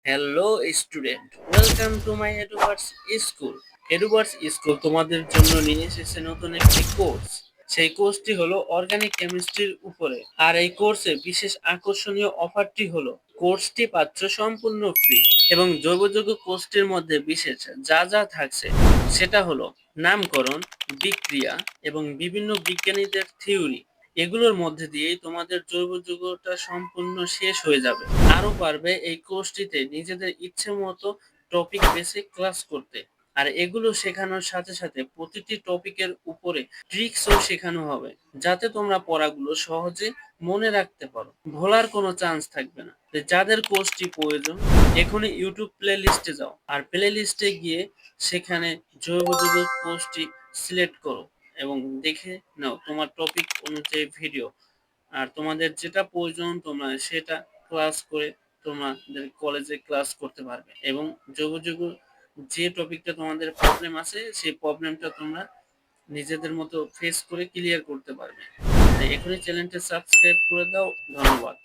Hello student, welcome to my Eduverse school. Eduverse school তোমাদের জন্য নিয়ে এসেছে নতুন একটি কোর্স। সেই কোর্সটি হলো অর্গানিক কেমিস্ট্রির উপরে। আর এই কোর্সে বিশেষ আকর্ষণীয় অফারটি হলো কোর্সটি পাচ্ছ সম্পূর্ণ ফ্রি। এবং জৈব কোর্সটির মধ্যে বিশেষ যা যা থাকছে সেটা হলো নামকরণ, বিক্রিয়া এবং বিভিন্ন বিজ্ঞানীদের থিওরি। এগুলোর মধ্যে দিয়েই তোমাদের জৈব যৌগটা সম্পূর্ণ শেষ হয়ে যাবে। আরো পারবে এই কোর্সটিতে নিজেদের ইচ্ছে মতো টপিক বেছে ক্লাস করতে। আর এগুলো শেখানোর সাথে সাথে প্রতিটি টপিকের উপরে ট্রিক্সও শেখানো হবে, যাতে তোমরা পড়াগুলো সহজে মনে রাখতে পারো। ভোলার কোনো চান্স থাকবে না। যাদের কোর্সটি প্রয়োজন এখনই ইউটিউব প্লে লিস্টে যাও, আর প্লে লিস্টে গিয়ে সেখানে জৈব যৌগ কোর্সটি সিলেক্ট করো এবং দেখে নাও তোমার টপিক অনুযায়ী ভিডিও। আর তোমাদের যেটা প্রয়োজন তোমরা সেটা ক্লাস করে তোমাদের কলেজে ক্লাস করতে পারবে। এবং যোগ যে টপিকটা তোমাদের প্রবলেম আছে সেই প্রবলেমটা তোমরা নিজেদের মতো ফেস করে ক্লিয়ার করতে পারবে। তাই এখনই চ্যানেলটা সাবস্ক্রাইব করে দাও। ধন্যবাদ।